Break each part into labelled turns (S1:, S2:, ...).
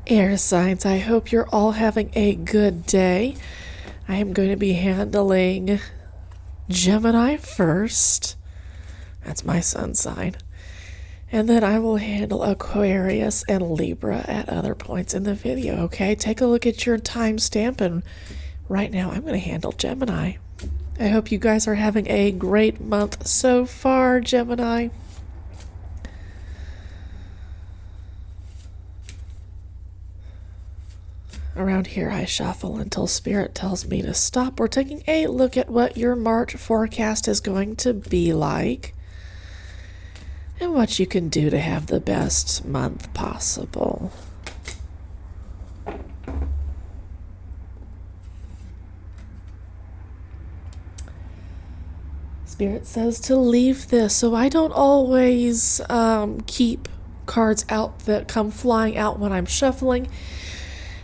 S1: Air signs, I hope you're all having a good day. I am going to be handling Gemini first. That's my sun sign. And then I will handle Aquarius and Libra at other points in the video, okay? Take a look at your timestamp, and right now I'm going to handle Gemini. I hope you guys are having a great month so far, Gemini. Around here, I shuffle until Spirit tells me to stop. We're taking a look at what your March forecast is going to be like and what you can do to have the best month possible. Spirit says to leave this, so I don't always keep cards out that come flying out when I'm shuffling.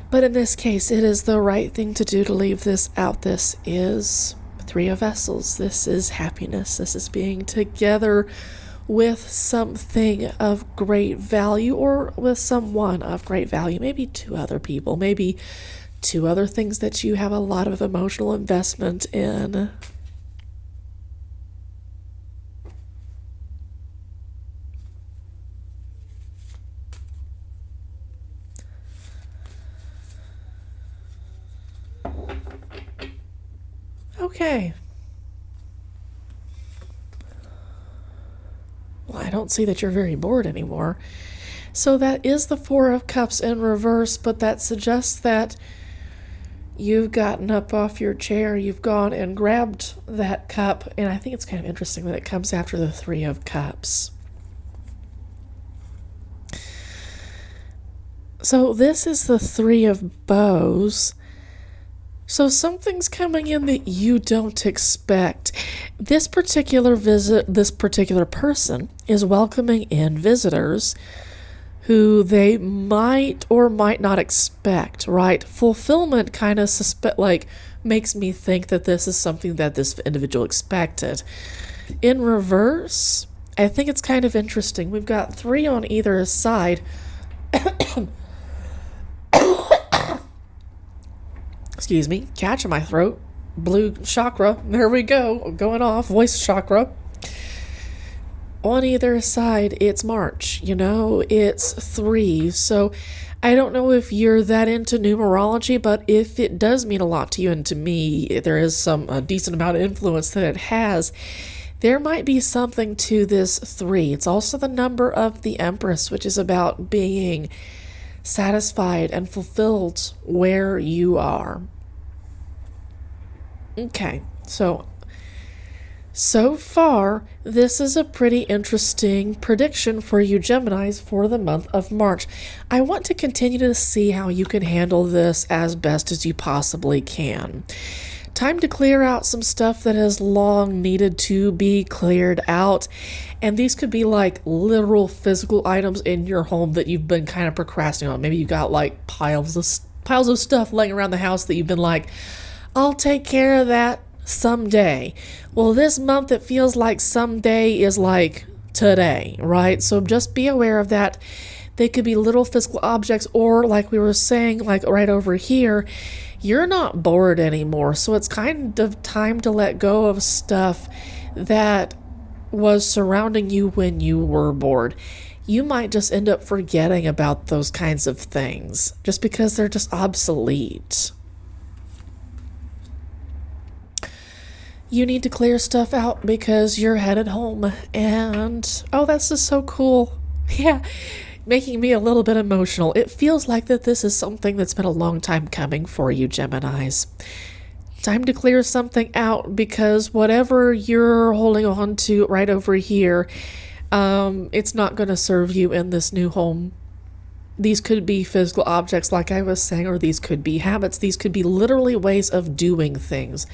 S1: But in this case, it is the right thing to do to leave this out. This is Three of Vessels. This is happiness. This is being together with something of great value, or with someone of great value. Maybe two other people. Maybe two other things that you have a lot of emotional investment in. Okay. Well, I don't see that you're very bored anymore. So that is the Four of Cups in reverse, but that suggests that you've gotten up off your chair, you've gone and grabbed that cup, and I think it's kind of interesting that it comes after the Three of Cups. So this is the Three of Bows. So something's coming in that you don't expect. This particular person is welcoming in visitors who they might or might not expect, right? Fulfillment kind of makes me think that this is something that this individual expected. In reverse, I think it's kind of interesting. We've got three on either side. Excuse me, catch in my throat, blue chakra, there we go, going off, voice chakra. On either side, it's March, it's 3, so I don't know if you're that into numerology, but if it does mean a lot to you, and to me, there is a decent amount of influence that it has, there might be something to this 3. It's also the number of the Empress, which is about being satisfied and fulfilled where you are. Okay, so far, this is a pretty interesting prediction for you Geminis for the month of March. I want to continue to see how you can handle this as best as you possibly can. Time to clear out some stuff that has long needed to be cleared out. And these could be like literal physical items in your home that you've been kind of procrastinating on. Maybe you got like piles of stuff laying around the house that you've been like, I'll take care of that someday. Well, this month it feels like someday is like today, right? So just be aware of that. They could be little physical objects, or like we were saying, like right over here, you're not bored anymore. So it's kind of time to let go of stuff that was surrounding you when you were bored. You might just end up forgetting about those kinds of things just because they're just obsolete. You need to clear stuff out because you're headed home. And, oh, that's just so cool. Yeah, making me a little bit emotional. It feels like that this is something that's been a long time coming for you, Geminis. Time to clear something out, because whatever you're holding on to right over here, it's not going to serve you in this new home. These could be physical objects, like I was saying, or these could be habits. These could be literally ways of doing things.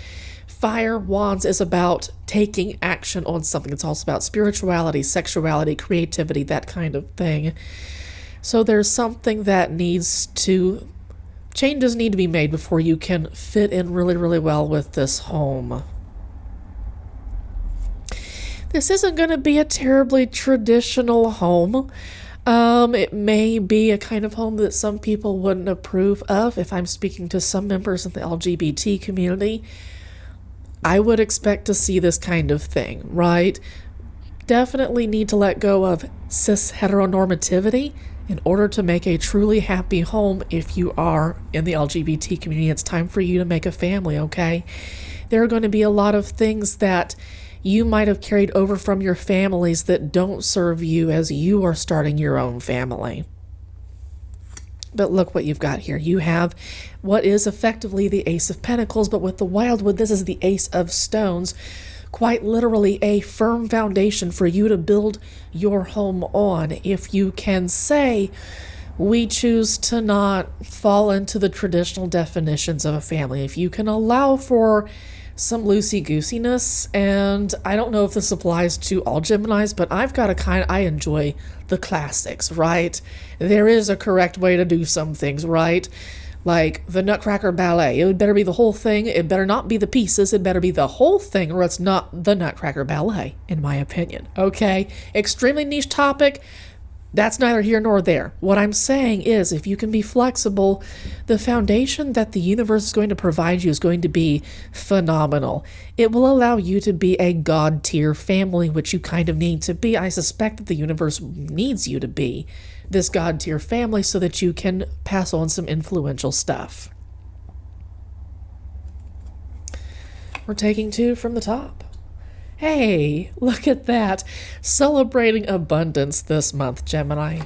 S1: Fire Wands is about taking action on something. It's also about spirituality, sexuality, creativity, that kind of thing. So there's something that changes need to be made before you can fit in really, really well with this home. This isn't going to be a terribly traditional home. It may be a kind of home that some people wouldn't approve of. If I'm speaking to some members of the LGBT community, I would expect to see this kind of thing, right? Definitely need to let go of cis heteronormativity in order to make a truly happy home. If you are in the LGBT community, it's time for you to make a family, okay? There are going to be a lot of things that you might have carried over from your families that don't serve you as you are starting your own family. But look what you've got here. You have what is effectively the Ace of Pentacles, but with the Wildwood, this is the Ace of Stones. Quite literally a firm foundation for you to build your home on. If you can say, we choose to not fall into the traditional definitions of a family. If you can allow for some loosey-goosiness, and I don't know if this applies to all Geminis, but I enjoy the classics, right? There is a correct way to do some things, right? Like the Nutcracker Ballet. It would better be the whole thing. It better not be the pieces. It better be the whole thing, or it's not the Nutcracker Ballet, in my opinion. Okay? Extremely niche topic. That's neither here nor there. What I'm saying is, if you can be flexible, the foundation that the universe is going to provide you is going to be phenomenal. It will allow you to be a God tier family, which you kind of need to be. I suspect that the universe needs you to be this God tier family so that you can pass on some influential stuff. We're taking 2 from the top. Hey, look at that. Celebrating abundance this month, Gemini.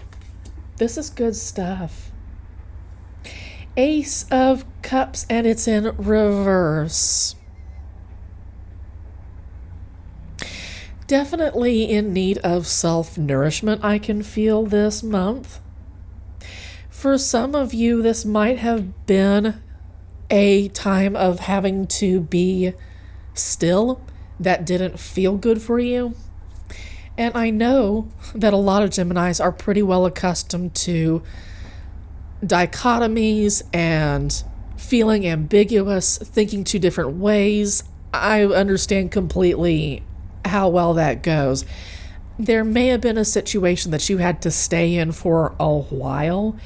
S1: This is good stuff. Ace of Cups, and it's in reverse. Definitely in need of self-nourishment, I can feel this month. For some of you, this might have been a time of having to be still that didn't feel good for you. And I know that a lot of Geminis are pretty well accustomed to dichotomies and feeling ambiguous, thinking 2 different ways. I understand completely how well that goes. There may have been a situation that you had to stay in for a while,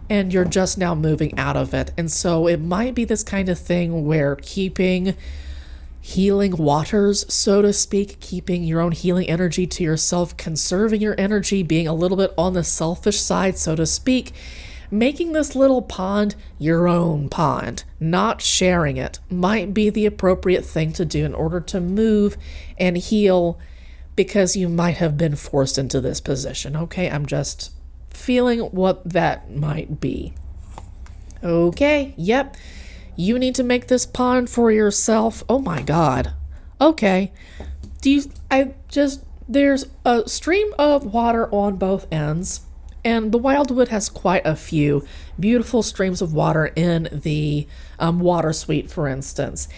S1: and you're just now moving out of it. And so it might be this kind of thing where keeping healing waters, so to speak, keeping your own healing energy to yourself, conserving your energy, being a little bit on the selfish side, so to speak, making this little pond your own pond, not sharing it, might be the appropriate thing to do in order to move and heal, because you might have been forced into this position. Okay, I'm just feeling what that might be. Okay, yep. You need to make this pond for yourself. Oh my God. Okay. There's a stream of water on both ends, and the Wildwood has quite a few beautiful streams of water in the water suite, for instance.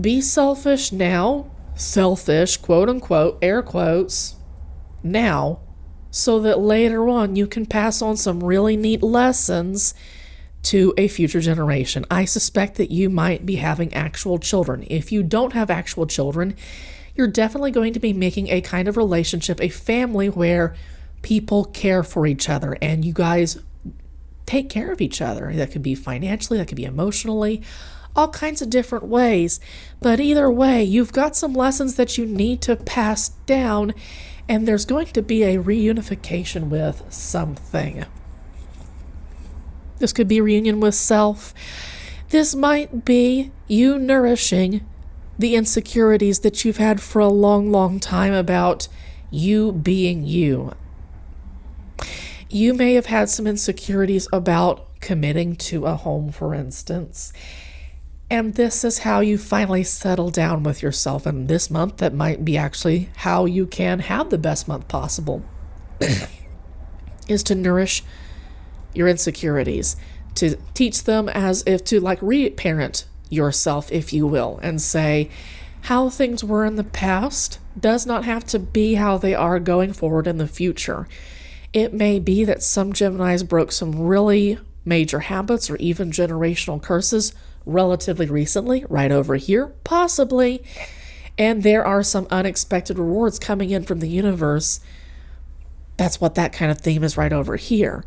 S1: Be selfish now, selfish, quote unquote, air quotes, now, so that later on you can pass on some really neat lessons to a future generation. I suspect that you might be having actual children. If you don't have actual children, you're definitely going to be making a kind of relationship, a family where people care for each other and you guys take care of each other. That could be financially, that could be emotionally, all kinds of different ways. But either way, you've got some lessons that you need to pass down, and there's going to be a reunification with something. This could be reunion with self. This might be you nourishing the insecurities that you've had for a long, long time about you being you. You may have had some insecurities about committing to a home, for instance. And this is how you finally settle down with yourself. And this month, that might be actually how you can have the best month possible, is to nourish your insecurities, to teach them as if to like reparent yourself, if you will, and say how things were in the past does not have to be how they are going forward in the future. It may be that some Geminis broke some really major habits or even generational curses relatively recently, right over here, possibly, and there are some unexpected rewards coming in from the universe That's what that kind of theme is right over here.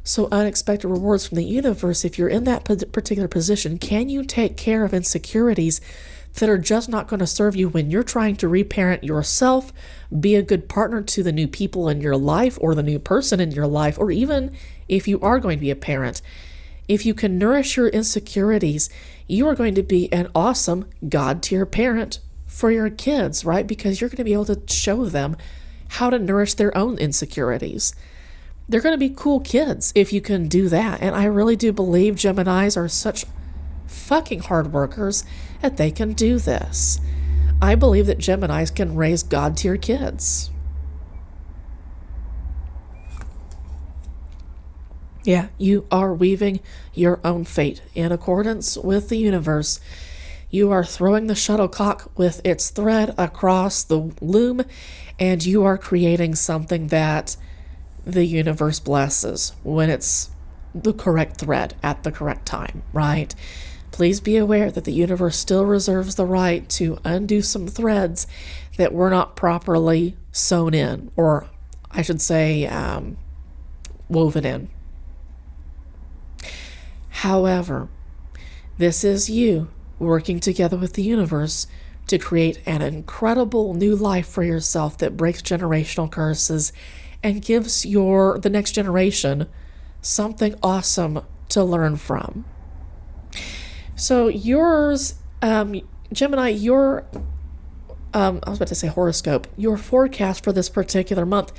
S1: So unexpected rewards from the universe, if you're in that particular position, can you take care of insecurities that are just not going to serve you when you're trying to reparent yourself, be a good partner to the new people in your life or the new person in your life, or even if you are going to be a parent. If you can nourish your insecurities, you are going to be an awesome God-tier parent for your kids, right? Because you're going to be able to show them how to nourish their own insecurities. They're going to be cool kids if you can do that. And I really do believe Geminis are such fucking hard workers that they can do this. I believe that Geminis can raise God-tier kids. Yeah, you are weaving your own fate in accordance with the universe. You are throwing the shuttlecock with its thread across the loom, and you are creating something that the universe blesses when it's the correct thread at the correct time, right? Please be aware that the universe still reserves the right to undo some threads that were not properly sewn in, or I should say woven in. However, this is you working together with the universe to create an incredible new life for yourself that breaks generational curses and gives the next generation something awesome to learn from. So yours, Gemini, your, I was about to say horoscope, your forecast for this particular month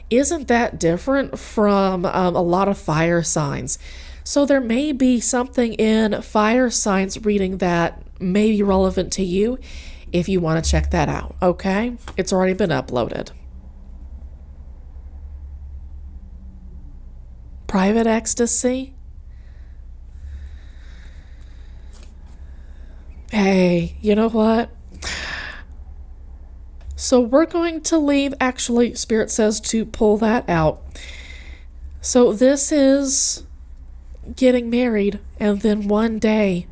S1: isn't that different from a lot of fire signs. So there may be something in fire signs reading that may be relevant to you if you want to check that out, okay? It's already been uploaded. Private ecstasy? Hey, you know what? So we're going to leave, actually, Spirit says to pull that out. So this is getting married, and then one day,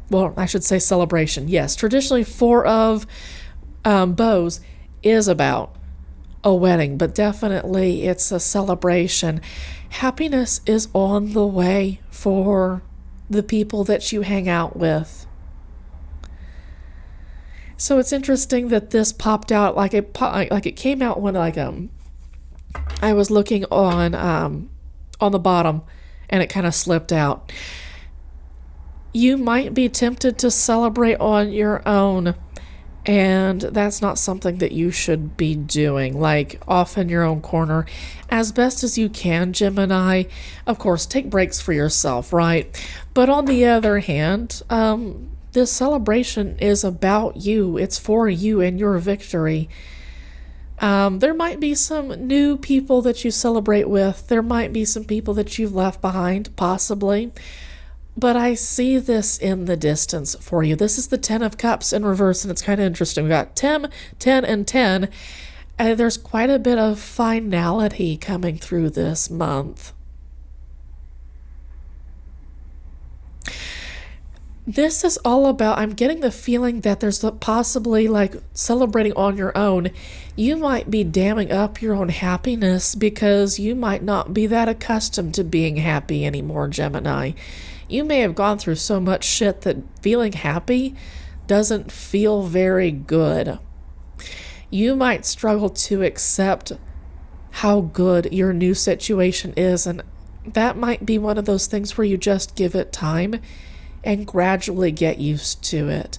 S1: well, I should say celebration. Yes, traditionally Four of Bows is about a wedding, but definitely it's a celebration. Happiness is on the way for the people that you hang out with. So it's interesting that this popped out like it came out when I was looking on the bottom, and it kind of slipped out. You might be tempted to celebrate on your own, and that's not something that you should be doing, like off in your own corner. As best as you can, Gemini, of course, take breaks for yourself, right? But on the other hand, this celebration is about you. It's for you and your victory. There might be some new people that you celebrate with. There might be some people that you've left behind, possibly. But I see this in the distance for you. This is the 10 of Cups in reverse, and it's kind of interesting. We got 10, 10, and 10. And there's quite a bit of finality coming through this month. This is all about, I'm getting the feeling that there's possibly like celebrating on your own. You might be damming up your own happiness because you might not be that accustomed to being happy anymore, Gemini. You may have gone through so much shit that feeling happy doesn't feel very good. You might struggle to accept how good your new situation is, and that might be one of those things where you just give it time and gradually get used to it.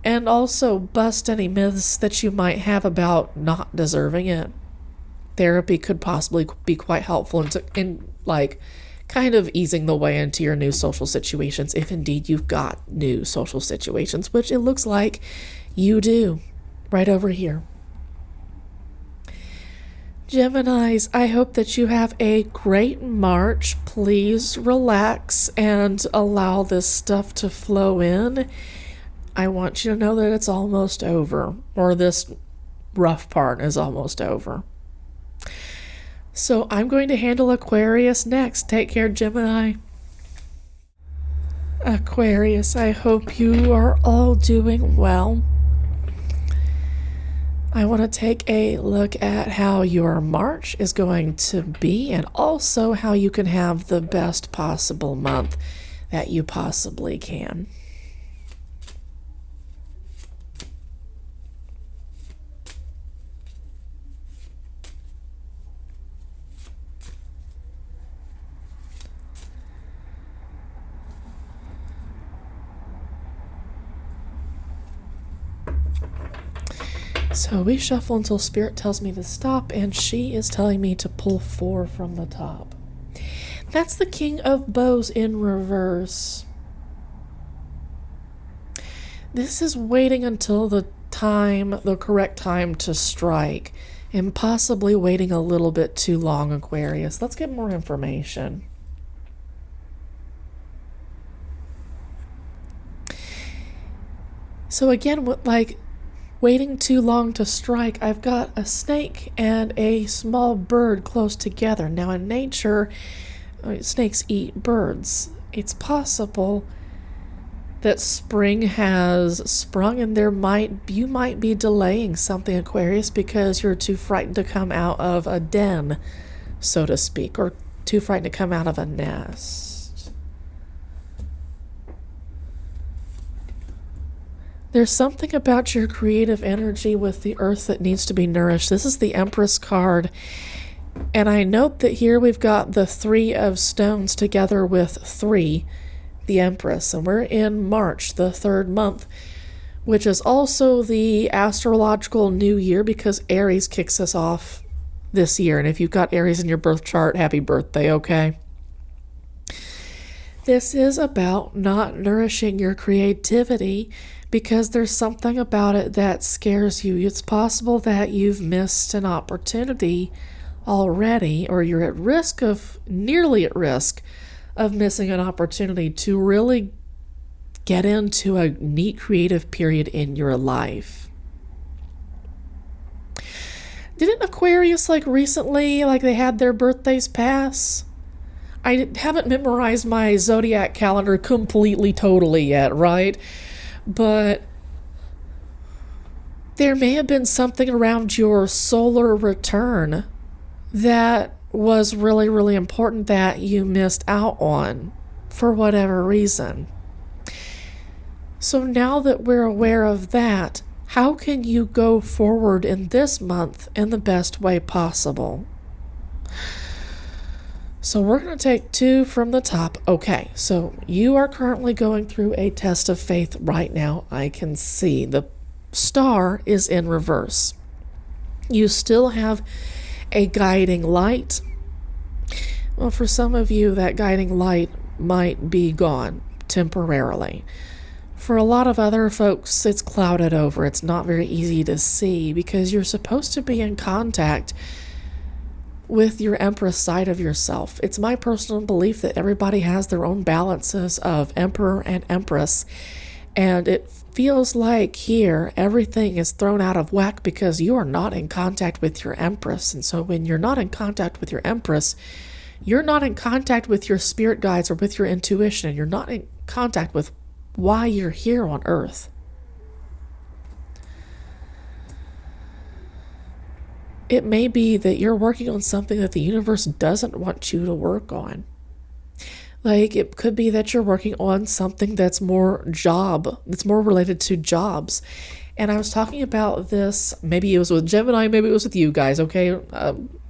S1: And also bust any myths that you might have about not deserving it. Therapy could possibly be quite helpful in kind of easing the way into your new social situations, if indeed you've got new social situations, which it looks like you do, right over here. Geminis, I hope that you have a great March. Please relax and allow this stuff to flow in. I want you to know that it's almost over, or this rough part is almost over. So I'm going to handle Aquarius next. Take care, Gemini. Aquarius, I hope you are all doing well. I want to take a look at how your March is going to be and also how you can have the best possible month that you possibly can. So we shuffle until Spirit tells me to stop, and she is telling me to pull 4 from the top. That's the King of Bows in reverse. This is waiting until the correct time to strike, and possibly waiting a little bit too long, Aquarius. Let's get more information. So again, waiting too long to strike, I've got a snake and a small bird close together. Now in nature, snakes eat birds. It's possible that spring has sprung and you might be delaying something, Aquarius, because you're too frightened to come out of a den, so to speak, or too frightened to come out of a nest. There's something about your creative energy with the earth that needs to be nourished. This is the Empress card. And I note that here we've got the 3 of stones together with 3, the Empress. And we're in March, the 3rd month, which is also the astrological new year because Aries kicks us off this year. And if you've got Aries in your birth chart, happy birthday, okay? This is about not nourishing your creativity because there's something about it that scares you. It's possible that you've missed an opportunity already, or you're nearly at risk of missing an opportunity to really get into a neat creative period in your life. Didn't Aquarius recently, they had their birthdays pass? I haven't memorized my zodiac calendar completely, totally yet, right? But there may have been something around your solar return that was really, really important that you missed out on for whatever reason. So now that we're aware of that, how can you go forward in this month in the best way possible? So we're going to take 2 from the top. Okay, so you are currently going through a test of faith right now. I can see the star is in reverse. You still have a guiding light. Well, for some of you, that guiding light might be gone temporarily. For a lot of other folks, it's clouded over. It's not very easy to see because you're supposed to be in contact with your Empress side of yourself. It's my personal belief that everybody has their own balances of Emperor and Empress, and it feels like here everything is thrown out of whack because you are not in contact with your Empress. And so when you're not in contact with your Empress, you're not in contact with your spirit guides or with your intuition, and you're not in contact with why you're here on Earth. It may be that you're working on something that the universe doesn't want you to work on. It could be that you're working on something that's more related to jobs. And I was talking about this, maybe it was with Gemini, maybe it was with you guys, okay?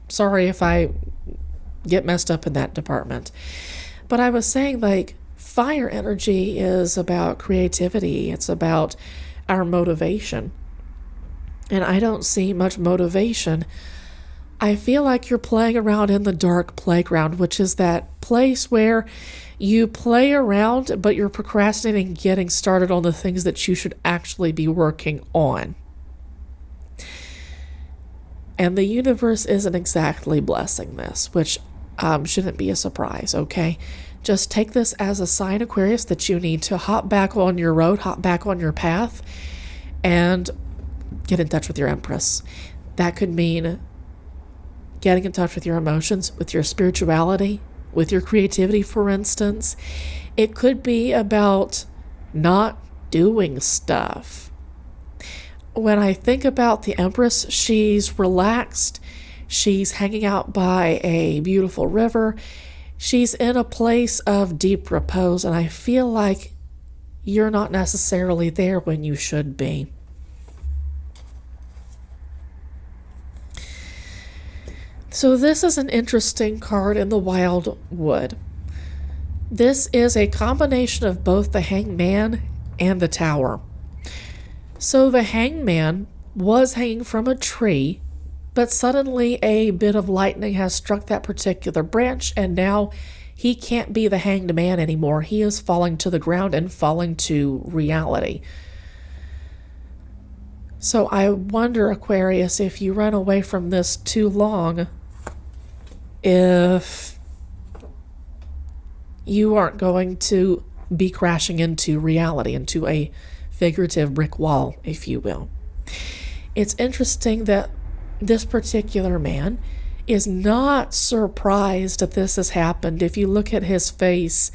S1: Sorry if I get messed up in that department. But I was saying, fire energy is about creativity. It's about our motivation. And I don't see much motivation. I feel like you're playing around in the dark playground, which is that place where you play around, but you're procrastinating getting started on the things that you should actually be working on. And the universe isn't exactly blessing this, which shouldn't be a surprise, okay? Just take this as a sign, Aquarius, that you need to hop back on your road, hop back on your path, and get in touch with your Empress. That could mean getting in touch with your emotions, with your spirituality, with your creativity, for instance. It could be about not doing stuff. when I think about the Empress, she's relaxed. She's hanging out by a beautiful river. She's in a place of deep repose, and I feel like you're not necessarily there when you should be. So this is an interesting card in the Wild Wood. This is a combination of both the Hangman and the Tower. So the Hangman was hanging from a tree, but suddenly a bit of lightning has struck that particular branch, and now he can't be the hanged man anymore. He is falling to the ground and falling to reality. So I wonder, Aquarius, if you run away from this too long, if you aren't going to be crashing into reality, into a figurative brick wall, if you will. It's interesting that this particular man is not surprised that this has happened. If you look at his face,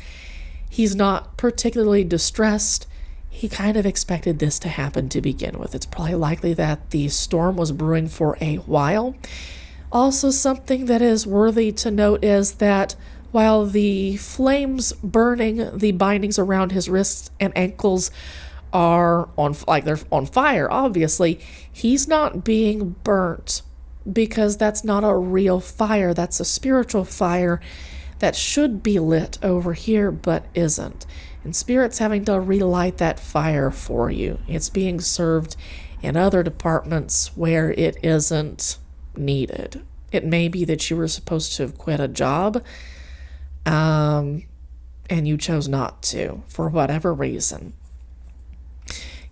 S1: he's not particularly distressed. He kind of expected this to happen to begin with. It's probably likely that the storm was brewing for a while. Also, something that is worthy to note is that while the flames burning the bindings around his wrists and ankles are they're on fire, obviously, he's not being burnt, because that's not a real fire. That's a spiritual fire that should be lit over here but isn't. And Spirit's having to relight that fire for you. It's being served in other departments where it isn't needed. It may be that you were supposed to have quit a job, and you chose not to for whatever reason.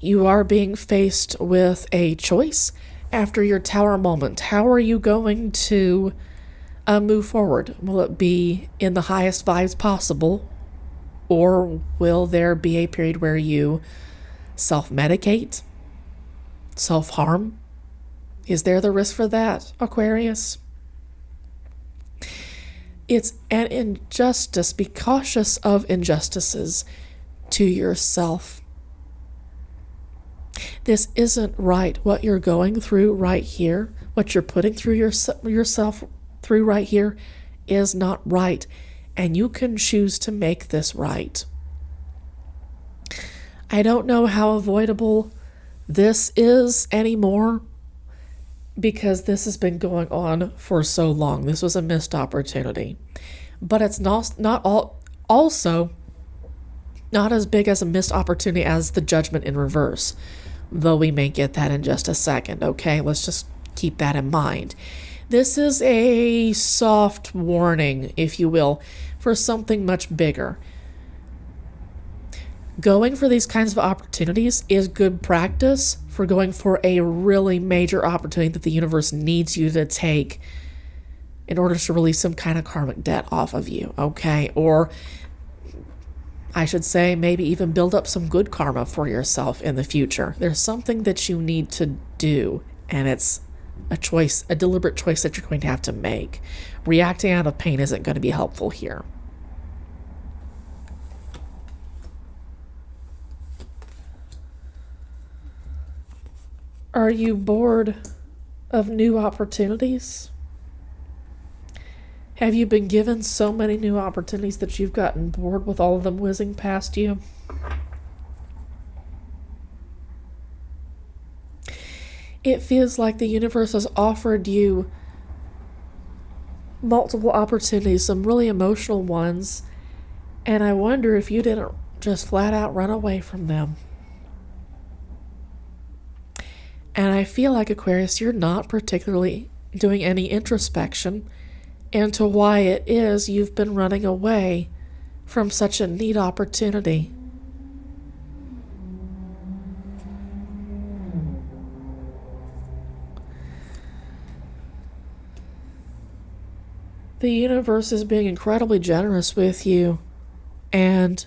S1: You are being faced with a choice after your Tower moment. How are you going to move forward? Will it be in the highest vibes possible, or will there be a period where you self-medicate, self-harm? Is there the risk for that, Aquarius? It's an injustice. Be cautious of injustices to yourself. This isn't right. What you're going through right here, what you're putting through yourself through right here, is not right. And you can choose to make this right. I don't know how avoidable this is anymore, because this has been going on for so long. This was a missed opportunity. But it's also not as big as a missed opportunity as the Judgment in reverse, though we may get that in just a second, okay? Let's just keep that in mind. This is a soft warning, if you will, for something much bigger. Going for these kinds of opportunities is good practice for going for a really major opportunity that the universe needs you to take in order to release some kind of karmic debt off of you, okay? Or I should say maybe even build up some good karma for yourself in the future. There's something that you need to do, and it's a choice, a deliberate choice that you're going to have to make. Reacting out of pain isn't going to be helpful here. Are you bored of new opportunities? Have you been given so many new opportunities that you've gotten bored with all of them whizzing past you? It feels like the universe has offered you multiple opportunities, some really emotional ones, and I wonder if you didn't just flat out run away from them. And I feel like, Aquarius, you're not particularly doing any introspection into why it is you've been running away from such a neat opportunity. The universe is being incredibly generous with you, and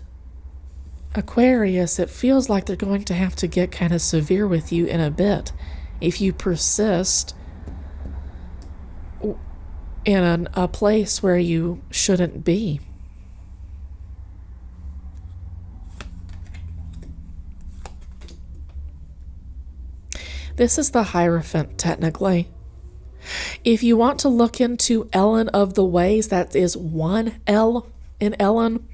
S1: Aquarius, it feels like they're going to have to get kind of severe with you in a bit if you persist in a place where you shouldn't be. This is the Hierophant, technically. If you want to look into Ellen of the Ways, that is one L in Ellen,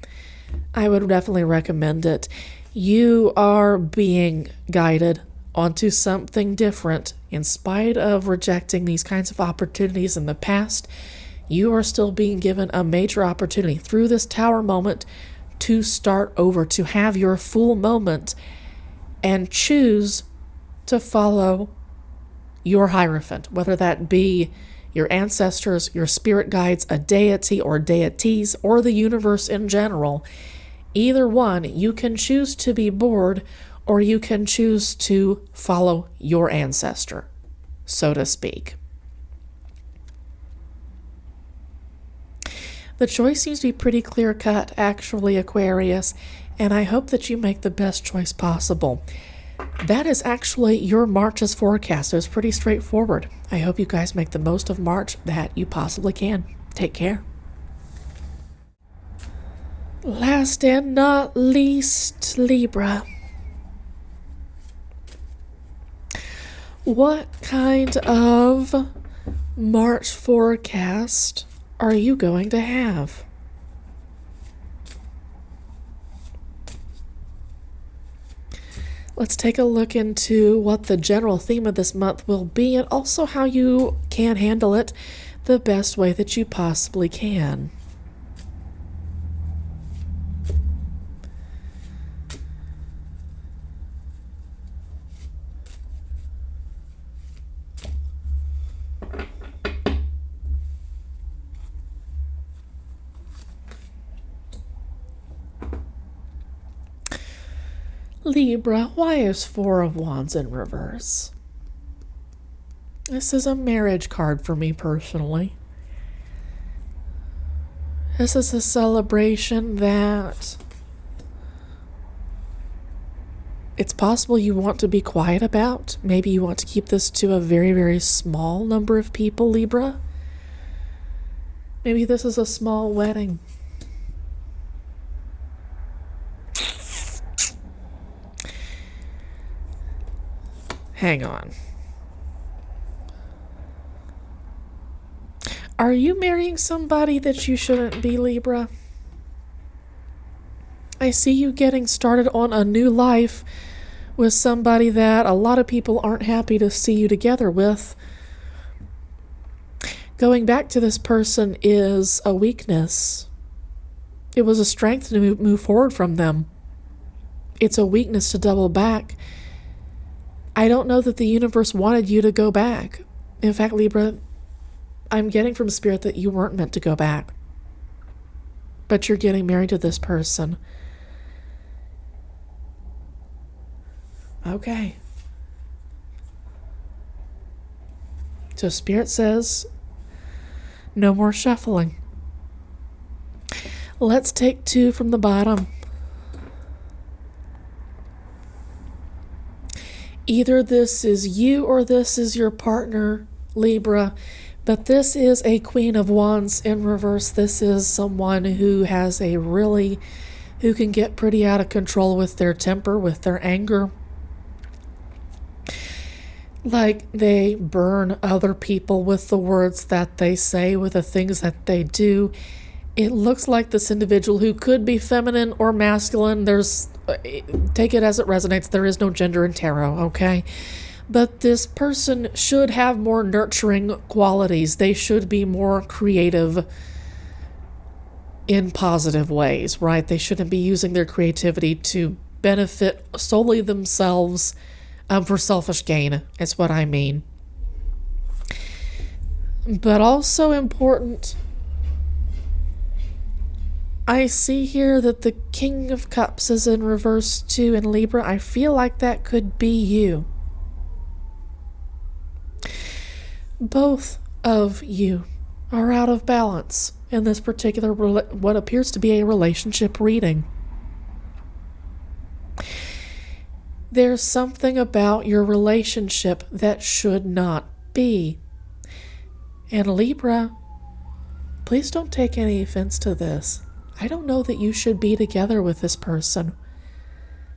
S1: I would definitely recommend it. You are being guided onto something different. In spite of rejecting these kinds of opportunities in the past, you are still being given a major opportunity through this Tower moment to start over, to have your full moment and choose to follow your Hierophant, whether that be your ancestors, your spirit guides, a deity or deities, or the universe in general. Either one, you can choose to be bored, or you can choose to follow your ancestor, so to speak. The choice seems to be pretty clear-cut, actually, Aquarius, and I hope that you make the best choice possible. That is actually your March's forecast. It was pretty straightforward. I hope you guys make the most of March that you possibly can. Take care. Last and not least, Libra. What kind of March forecast are you going to have? Let's take a look into what the general theme of this month will be, and also how you can handle it the best way that you possibly can. Libra, why is Four of Wands in reverse? This is a marriage card for me personally. This is a celebration that it's possible you want to be quiet about. Maybe you want to keep this to a very, very small number of people, Libra. Maybe this is a small wedding. Hang on. Are you marrying somebody that you shouldn't be, Libra? I see you getting started on a new life with somebody that a lot of people aren't happy to see you together with. Going back to this person is a weakness. It was a strength to move forward from them. It's a weakness to double back. I don't know that the universe wanted you to go back. In fact, Libra, I'm getting from Spirit that you weren't meant to go back. But you're getting married to this person. Okay. So Spirit says, no more shuffling. Let's take two from the bottom. Either this is you or this is your partner, Libra, but this is a Queen of Wands in reverse. This is someone who has who can get pretty out of control with their temper, with their anger. Like they burn other people with the words that they say, with the things that they do. It looks like this individual, who could be feminine or masculine, take it as it resonates, there is no gender in tarot, okay? But this person should have more nurturing qualities. They should be more creative in positive ways, right? They shouldn't be using their creativity to benefit solely themselves for selfish gain, is what I mean. But also important, I see here that the King of Cups is in reverse too in Libra. I feel like that could be you. Both of you are out of balance in this particular, what appears to be a relationship reading. There's something about your relationship that should not be. And Libra, please don't take any offense to this. I don't know that you should be together with this person.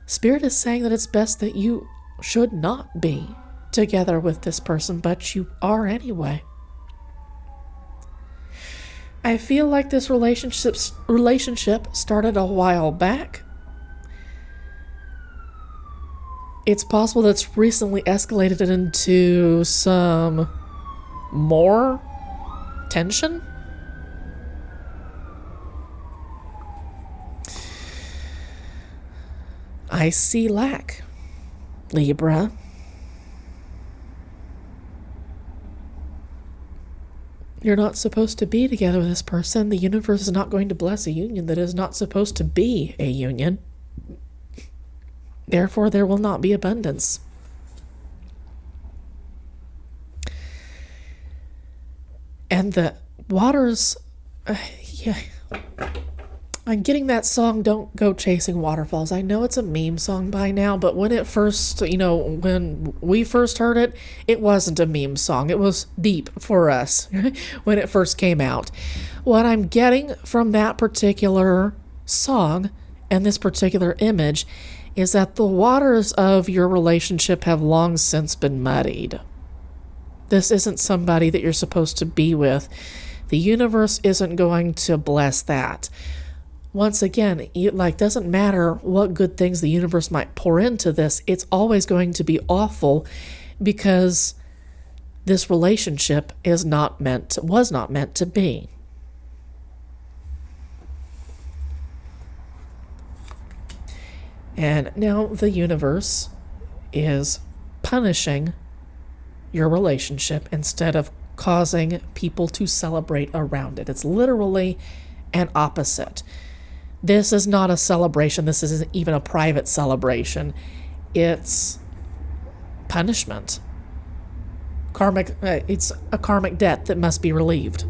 S1: Spirit is saying that it's best that you should not be together with this person, but you are anyway. I feel like this relationship started a while back. It's possible that's recently escalated into some more tension. I see lack, Libra. You're not supposed to be together with this person. The universe is not going to bless a union that is not supposed to be a union. Therefore, there will not be abundance. And the waters, I'm getting that song, Don't Go Chasing Waterfalls. I know it's a meme song by now, but when it first, when we first heard it, it wasn't a meme song. It was deep for us when it first came out. What I'm getting from that particular song and this particular image is that the waters of your relationship have long since been muddied. This isn't somebody that you're supposed to be with. The universe isn't going to bless that. Once again, doesn't matter what good things the universe might pour into this, it's always going to be awful because this relationship was not meant to be. And now the universe is punishing your relationship instead of causing people to celebrate around it. It's literally an opposite. This is not a celebration. This isn't even a private celebration. It's punishment. It's a karmic debt that must be relieved.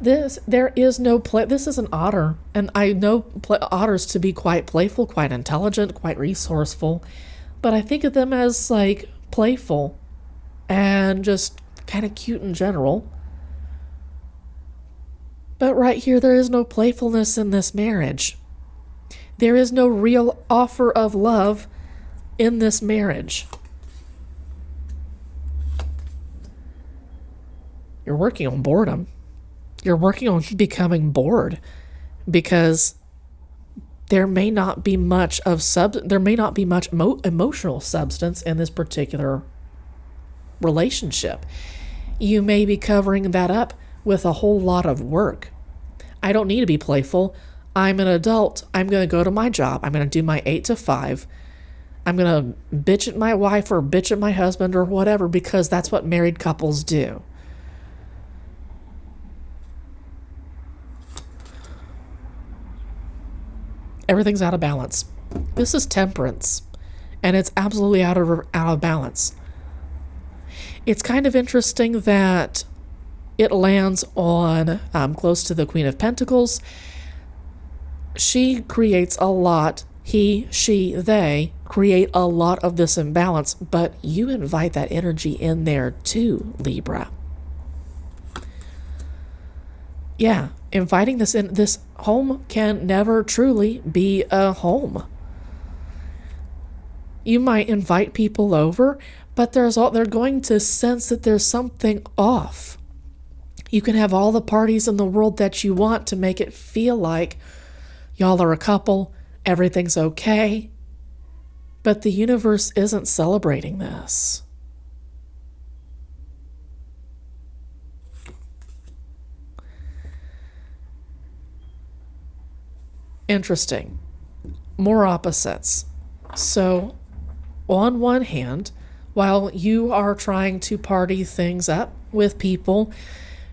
S1: There is no play. This is an otter, and I know otters to be quite playful, quite intelligent, quite resourceful, but I think of them as playful and just kind of cute in general. But right here, there is no playfulness in this marriage. There is no real offer of love in this marriage. You're working on boredom. You're working on becoming bored because there may not be much emotional substance in this particular relationship. You may be covering that up with a whole lot of work. I don't need to be playful. I'm an adult. I'm going to go to my job. I'm going to do my 8 to 5. I'm going to bitch at my wife or bitch at my husband or whatever because that's what married couples do. Everything's out of balance. This is temperance, and it's absolutely out of balance. It's kind of interesting that it lands on close to the Queen of Pentacles. She creates a lot. He, she, they create a lot of this imbalance, but you invite that energy in there too, Libra. Yeah, inviting this in. This home can never truly be a home. You might invite people over, but they're going to sense that there's something off. You can have all the parties in the world that you want to make it feel like y'all are a couple, everything's okay, but the universe isn't celebrating this. Interesting. More opposites. So, on one hand, while you are trying to party things up with people,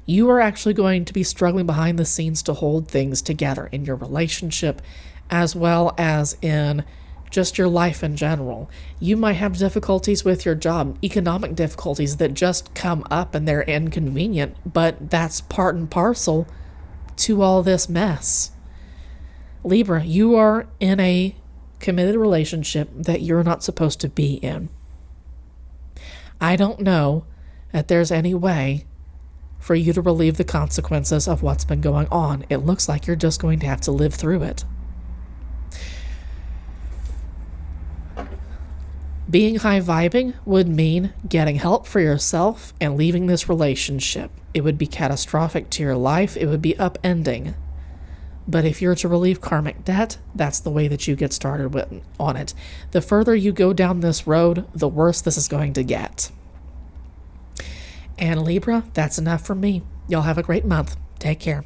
S1: you are actually going to be struggling behind the scenes to hold things together in your relationship as well as in just your life in general. You might have difficulties with your job, economic difficulties that just come up and they're inconvenient, but that's part and parcel to all this mess. Libra, you are in a committed relationship that you're not supposed to be in. I don't know that there's any way for you to relieve the consequences of what's been going on. It looks like you're just going to have to live through it. Being high vibing would mean getting help for yourself and leaving this relationship. It would be catastrophic to your life. It would be upending. But if you're to relieve karmic debt, that's the way that you get started on it. The further you go down this road, the worse this is going to get. And Libra, that's enough from me. Y'all have a great month. Take care.